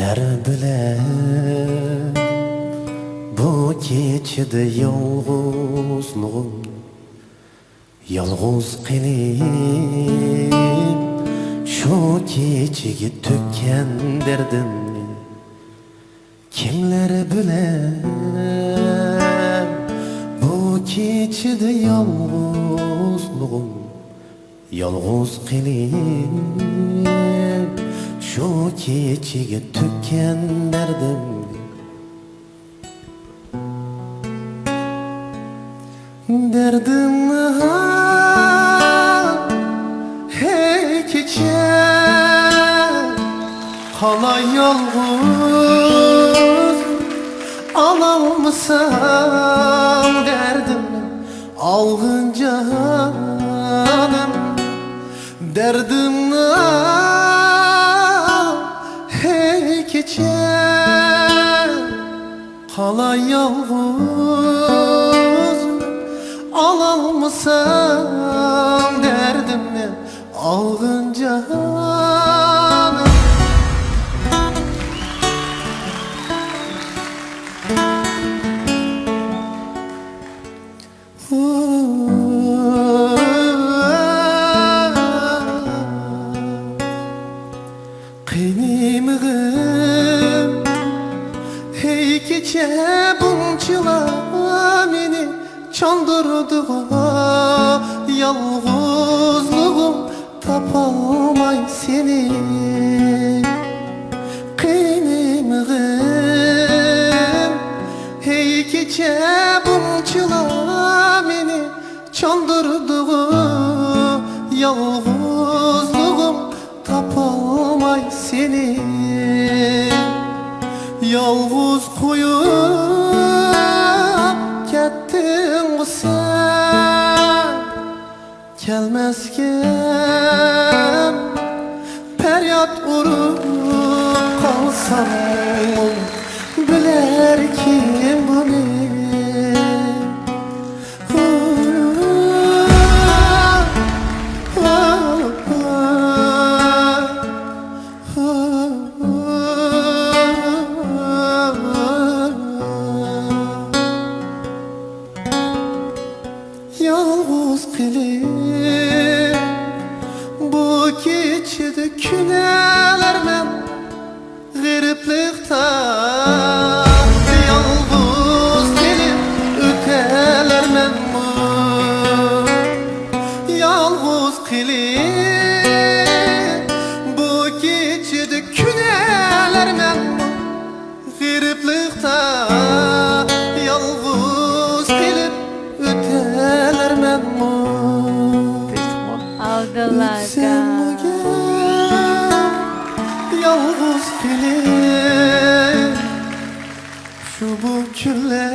Kimler bilen bu keçide yalğızlığım Yalğız qilib şu keçigi tökken derdimni Kimler bilen bu keçide yalğızlığım Yalğız qilib şu keçigi tökken derdimni Derdimni hey keçe Qalay yalğız alalmısam derdimni Alğın canım Derdimni hey keçe Qalay yalğız alalmısam derdimni Alğın canım Qiyniğim hey keçe bunçıla meni Çandırdığa yalğızlığım tapalmay seni Qiyniğim hey keçe bunçıla meni Çandırdığa yalğızlığım tapalmay seni Yalğız koyup kettin sen Kelmezken feryat urup kalsam Biler kim bunu Yalğız qilib bu keçide künelermen G'iriblikda yalğız qilib ötelermen Yalğız qilib bu keçide künelermen G'iriblikda yalğız qilib ötelermen Algılaga Yalğız qilib şu bu günler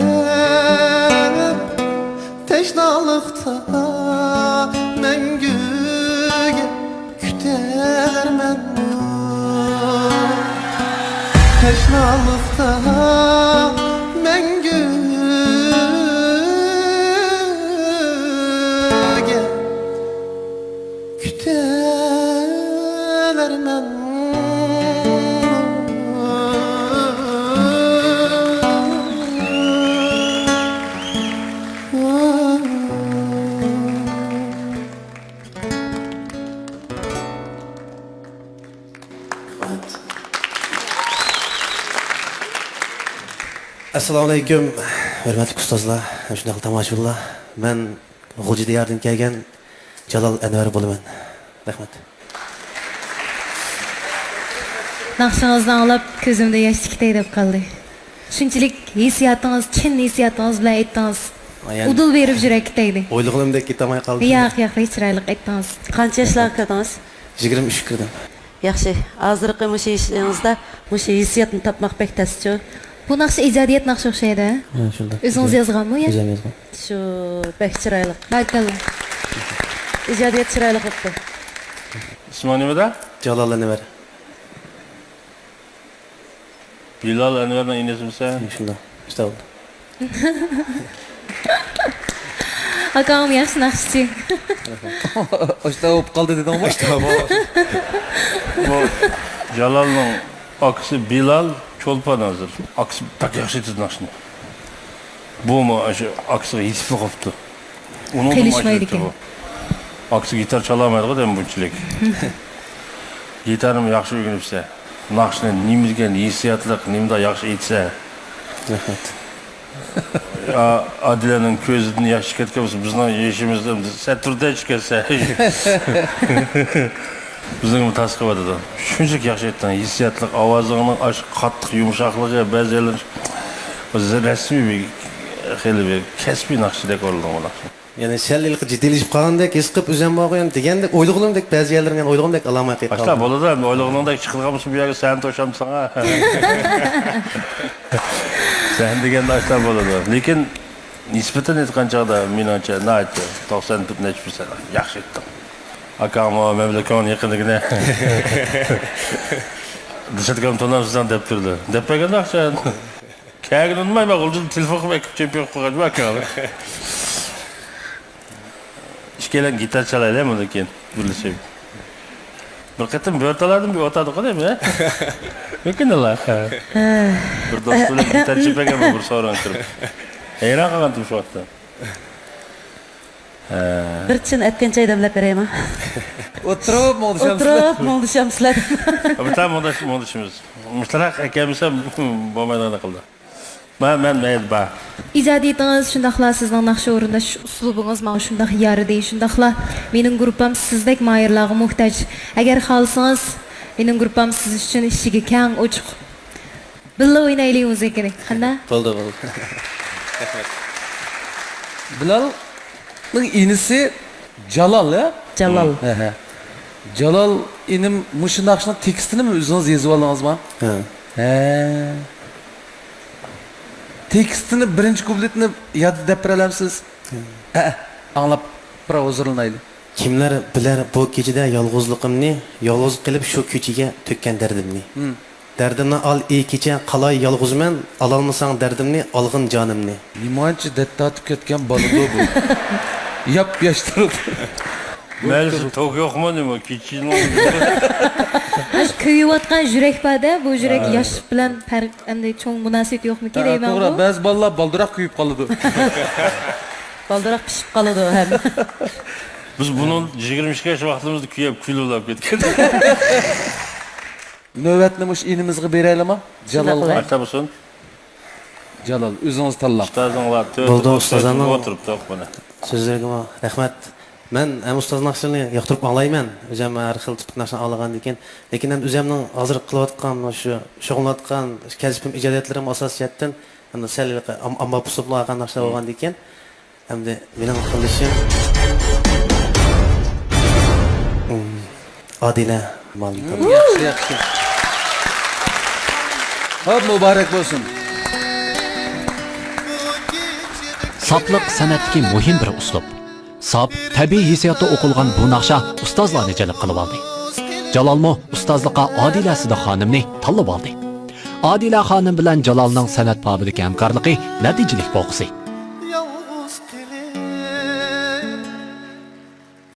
Teşnalıqda məngüge kütelermen Teşnalıqda məngüge kütelermen Assalomu alaykum, hurmatli ustozlar, shunday tomoshabinlar. Men G'o'jidiyardan kelgan Jalol Anvar bo'laman. Rahmat. Naqshingizni anglab ko'zimda yosh chiqdayib qoldi. Shunchalik hissiyotingiz, chin hissiyotingiz bilan aytdingiz. Udul berib yurak deydi. O'ylig'imdek ketamay qoldi. Yo'q, chiroyli aytdingiz. Qancha yoshlarga kirdingiz? 23 kirdim. Yaxshi. Hozirgi mush ishingizda mush hissiyotni topmoq bek tasdiqchi. Bu naqsh ijodiyat naqshi o'xshaydi. Ha, shunda. O'zingiz yozganmi? O'zim yozgan. Shu bek chiroyli. Balkalla. Ijodiyat chiroyli qilibdi. İsmi nimada? Jalol Anvar. Bilal Anvar'ın inesi misin? Shunda. İşte oldu. Akam yaxshi naqshchi. Oshta o'p qoldi dedim ama. İşte bu. Bu Jalal'ın Akısı Bilal Çolpan hazır. Akısı pek yaxşı aytadi naqshni. Bu mu aşı akısı yetib qoptu. Onun Kelishmaydi ekan. Akısı gitar çalamaydi da bunchalik. Gitarım yaxshi o'rganibsa, naqshni nimizga hissiyotliq, nimda yaxshi aytsa, Rahmat. Adilaning ko'zidan yaxshi ketgan bo'lsa, bizning yeshimizda saturda chiqarsa, bizning tasqib o'tadi. Shunchalik yaxshi aytdan, hissiyotliq ovozingning ash qattiq yumshoqligi, ba'zilar o'zi rasmiy xeyli bir kasbiy naqshidek o'ralgan bo'ladi. Yani şerlilik ciddiyleşip kalındek, iskip üzem bağıyan degendek, oylugulumdek, bazı yerlerin yani oylugulumdek alamak et. Başta bolu da oyluğundan çıkılgamışsın bir yere sen toşam sana. Sen degende başta bolu da. Lekin nispeten etken çağda minança ne aytdı? 90 tüp neçmiş sana. Yaxşı ettim. Akam o memlekanın yakınlıkine. Dışarıdan tonlarsızdan dep durdu. Dep peken de akşam. Kâgin unmayma, kulcun telefon kımak çempiyon kımak bakalım. İşkelen gitar çalayla mı lekin birleşip. Bir kıtım bir ortalardım bir otadık değil mi? Mümkün Allah. Bir dostuyla gitar çepegen mi bir sorun kırıp. Hayran kalgandım şu vakta. Bir chin aytgan joyda bilib beraymi? O'tirib, O'tirib, mo'ldishamsizlar. Bir tane moduşumuz. Müşterak ekemiz ham bo'lmaydigan qildi. Men mayli ijodiyatingiz shundaqla sizning naqsha o'rindash uslubingiz mana shundaq yaridi, shundaqla mening gruppam sizdek mayirlarga muhtoj. Agar xohlasangiz, mening gruppam siz uchun ishiga keng, ochiq. Billa o'ynaylik muzikani. Qanday? Bo'ldi. Bilalning inisi Jalal, ya? Jalal. Jalal inim mushu naqshning tekstini mi o'zingiz yozib oldingizmi? Ha. Tekstini birinchi kupletini yodda deb bera olamsiz? Anglab bir hozirlanaylik. Kimlar bilar bu kechada yolg'izligimni, yolg'iz qilib shu ko'chaga to'kkan dardimni. Dardimni al ey kecha qalay yolg'izman, ololmasang dardimni, olg'in jonimni. Limonchi dattatib ketgan bolada bu. Yap yoshtirib. Məlisi tok yoxmu nima? Kichikni Ash kuyayotgan yurak bada, bu yurak yosh bilan farq qanday cho'ng munosabat yo'qmi deyman To'g'ri, bu. ba'zi bolalar baldiroq kuyib qoladi. Baldiroq pishib qoladi ham. Biz bunun 22 yaş vaqtimizda kuyab kulib ketgan. Navbatni mush inimizga beraylikmi? Jalolga. Aytamusun. Jalol, o'zingiz tanlang. Ustozinglar Bo'ldi, ustozlarning o'tiribdi mana. Sizlarga rahmat. Men ham ustoz naqshini yoqtirib anglayman. O'zim har xil tip naqshni olgan ekan, lekin ham o'zimning hozir qilayotgan shu shug'ullanayotgan kasbim ijodiyatlarim asosiyatdan hamda salil amma pusuqlagan naqshlar bo'lgan ekan. Hamda mening qilishim Adila Malikovna. Yaxshi. Hop, muborak bo'lsin. Saplık sanatdagi muhim bir uslub. Sap, tabiiy hissiyotda o'qilgan bu naqsha ustozlarni jalb qilib oldi. Jalolmo ustozlikqa Adila Sida xonimni tanlab oldi. Adila xonim bilan Jalolning san'at bobidagi hamkorligi natijalik bo'lg'isi.